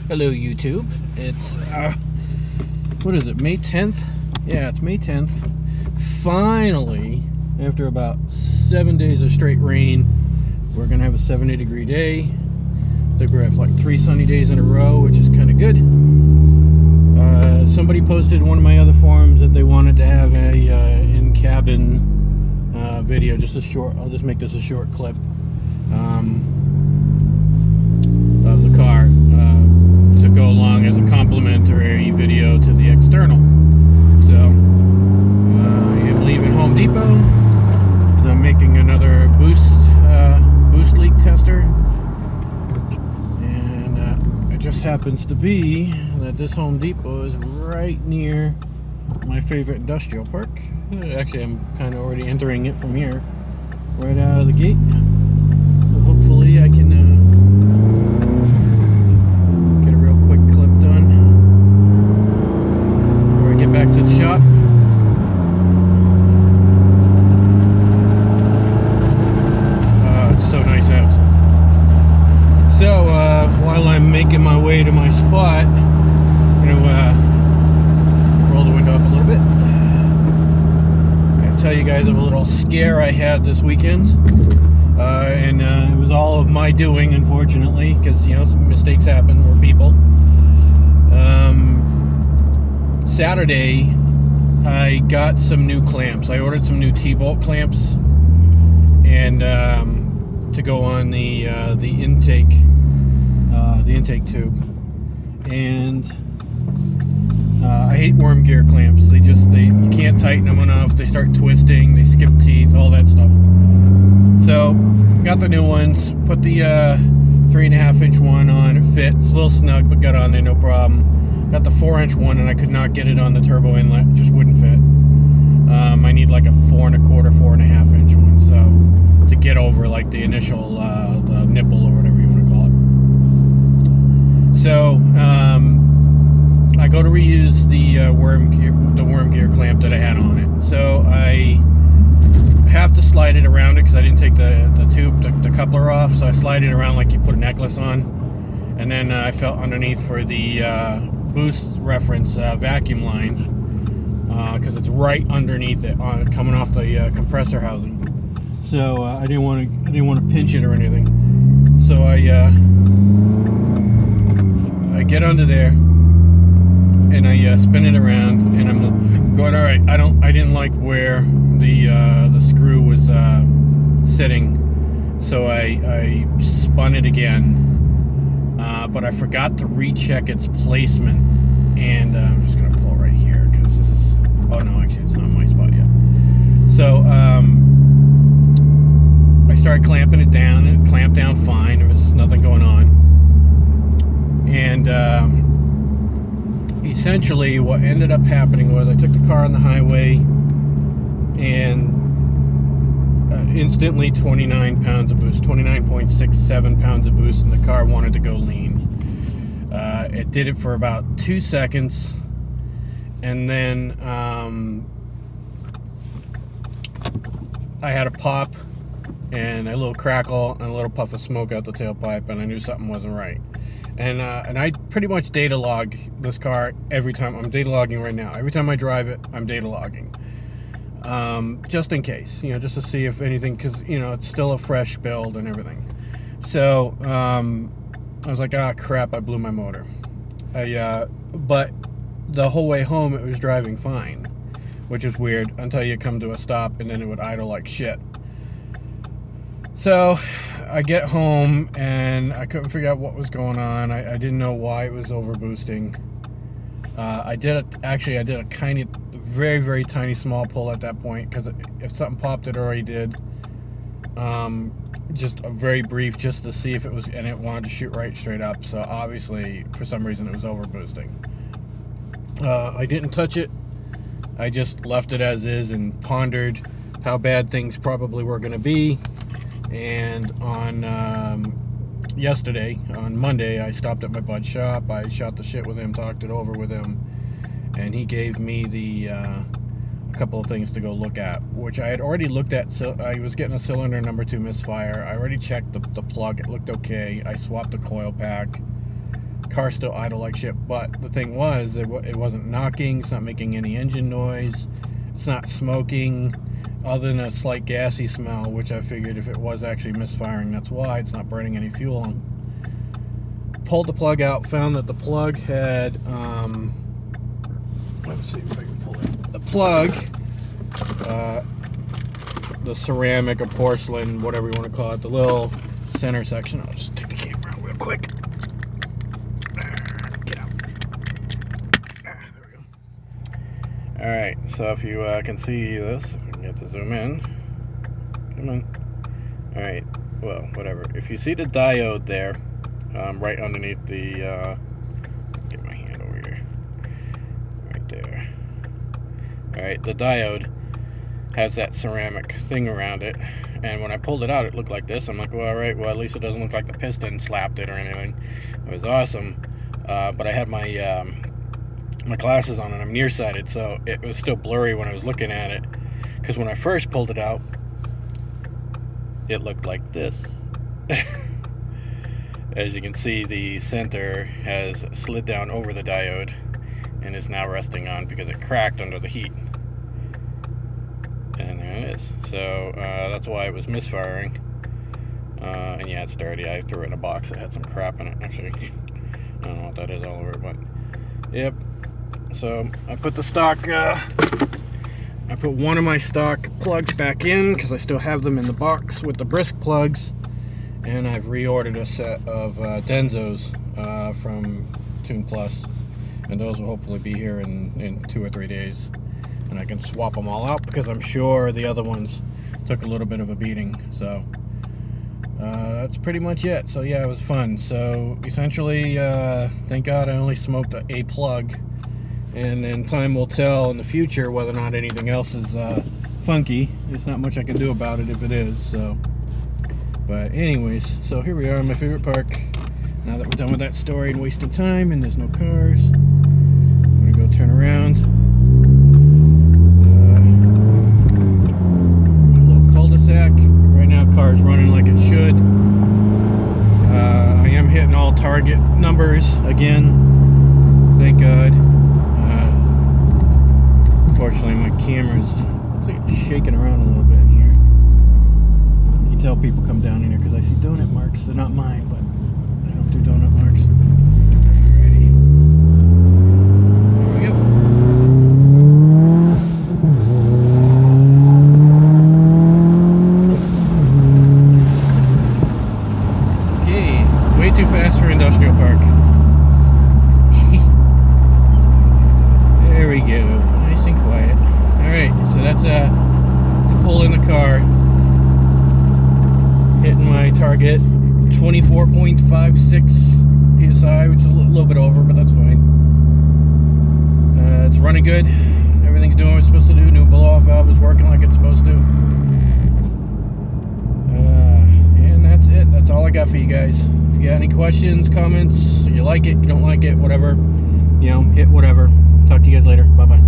Hello YouTube. It's what is it, May 10th? Yeah, it's May 10th. Finally, after about 7 days of straight rain, we're gonna have a 70-degree day. I think we're at like 3 sunny days in a row, which is kind of good. Somebody posted in one of my other forums that they wanted to have a in-cabin video, just a short. I'll just make this a short clip of the car to go along as a complimentary video to the external. So I am leaving Home Depot because I'm making another boost leak tester, and it just happens to be that this Home Depot is right near my favorite industrial park. Actually, I'm kind of already entering it from here, right out of the gate. So hopefully I can get a real quick clip done before I get back to the shop. It's so nice out. So while I'm making my way to my spot, I'm gonna roll the window up a little bit. I'm gonna tell you guys of a little scare I had this weekend. And it was all of my doing, unfortunately, because, you know, mistakes happen, we're people. Saturday, I got some new clamps. I ordered some new T-bolt clamps, and to go on the intake tube. And I hate worm gear clamps. You can't tighten them enough. They start twisting. They skip teeth. All that stuff. So, got the new ones, put the 3.5-inch one on, it fit, it's a little snug, but got on there, no problem. Got the 4-inch one, and I could not get it on the turbo inlet, just wouldn't fit. I need like a 4.25, 4.5-inch one, so, to get over like the initial the nipple, or whatever you want to call it. So, I go to reuse the worm gear clamp that I had on it. So, I have to slide it around it because I didn't take the tube, the coupler off, so I slide it around like you put a necklace on, and then I felt underneath for the boost reference vacuum line, because it's right underneath it, coming off the compressor housing. So I didn't want to pinch it or anything. So I get under there and I spin it around, and I'm going, all right. I didn't like where the screw was sitting, so I spun it again, but I forgot to recheck its placement, and I'm just gonna pull right here because this is, oh no, actually it's not my spot yet. So I started clamping it down, and it clamped down fine. There was nothing going on, and essentially what ended up happening was I took the car on the highway, and instantly 29 pounds of boost, 29.67 pounds of boost, and the car wanted to go lean. It did it for about 2 seconds, and then I had a pop and a little crackle and a little puff of smoke out the tailpipe, and I knew something wasn't right. And I pretty much data log this car every time. I'm data logging right now. Every time I drive it, I'm data logging. Just in case, you know, just to see if anything, because, you know, it's still a fresh build and everything. So I was like, ah, crap, I blew my motor. But the whole way home it was driving fine, which is weird until you come to a stop, and then it would idle like shit. So I get home and I couldn't figure out what was going on. I didn't know why it was over boosting. I did a kind of very, very tiny small pull at that point, because if something popped, it already did. Just a very brief, just to see if it was, and it wanted to shoot right straight up. So obviously, for some reason, it was over boosting. I didn't touch it. I just left it as is and pondered how bad things probably were going to be. And on yesterday, on Monday, I stopped at my bud's shop. I shot the shit with him, talked it over with him, and he gave me the couple of things to go look at, which I had already looked at. So I was getting a cylinder number 2 misfire. I already checked the plug. It looked okay. I swapped the coil pack. Car's still idle like shit. But the thing was, it wasn't knocking. It's not making any engine noise. It's not smoking, other than a slight gassy smell, which I figured if it was actually misfiring, that's why. It's not burning any fuel on. Pulled the plug out, found that the plug had, let's see if I can pull it. The plug, the ceramic or porcelain, whatever you want to call it, the little center section. I'll just take the camera out real quick. Get out. There we go. Alright, so if you can see this, if we can get to zoom in. Come on. Alright, well, whatever. If you see the diode there, right underneath the, get my hand over here. Right there. Alright, the diode has that ceramic thing around it, and when I pulled it out, it looked like this. I'm like, well, alright, well, at least it doesn't look like the piston slapped it or anything. It was awesome, but I had my my glasses on and I'm nearsighted, so it was still blurry when I was looking at it, because when I first pulled it out, it looked like this. As you can see, the center has slid down over the diode and is now resting on because it cracked under the heat. And there it is. So that's why it was misfiring. And yeah, it's dirty. I threw it in a box that had some crap in it. Actually, I don't know what that is all over, but yep. So I put the stock, I put one of my stock plugs back in because I still have them in the box with the brisk plugs. And I've reordered a set of Denzos from Tune Plus, and those will hopefully be here in 2 or 3 days, and I can swap them all out because I'm sure the other ones took a little bit of a beating. So that's pretty much it. So yeah, it was fun. So essentially, thank God I only smoked a plug, and then time will tell in the future whether or not anything else is funky. There's not much I can do about it if it is. So. But anyways, so here we are in my favorite park. Now that we're done with that story and wasting time and there's no cars, I'm gonna go turn around. A little cul-de-sac. Right now, car's running like it should. I am hitting all target numbers again. Thank God. Unfortunately, my camera's like shaking around a little bit in here. Tell people come down in here because I see donut marks. They're not mine, but I don't do donut marks. Alrighty. There we go. Okay, way too fast for industrial park. There we go. Nice and quiet. Alright, so that's to pull in the car. Hitting my target 24.56 psi, which is a little bit over, but that's fine. It's running good. Everything's doing what it's supposed to do. New blow-off valve is working like it's supposed to. And that's it. That's all I got for you guys. If you got any questions, comments, you like it, you don't like it, whatever, you know, hit whatever. Talk to you guys later. Bye-bye.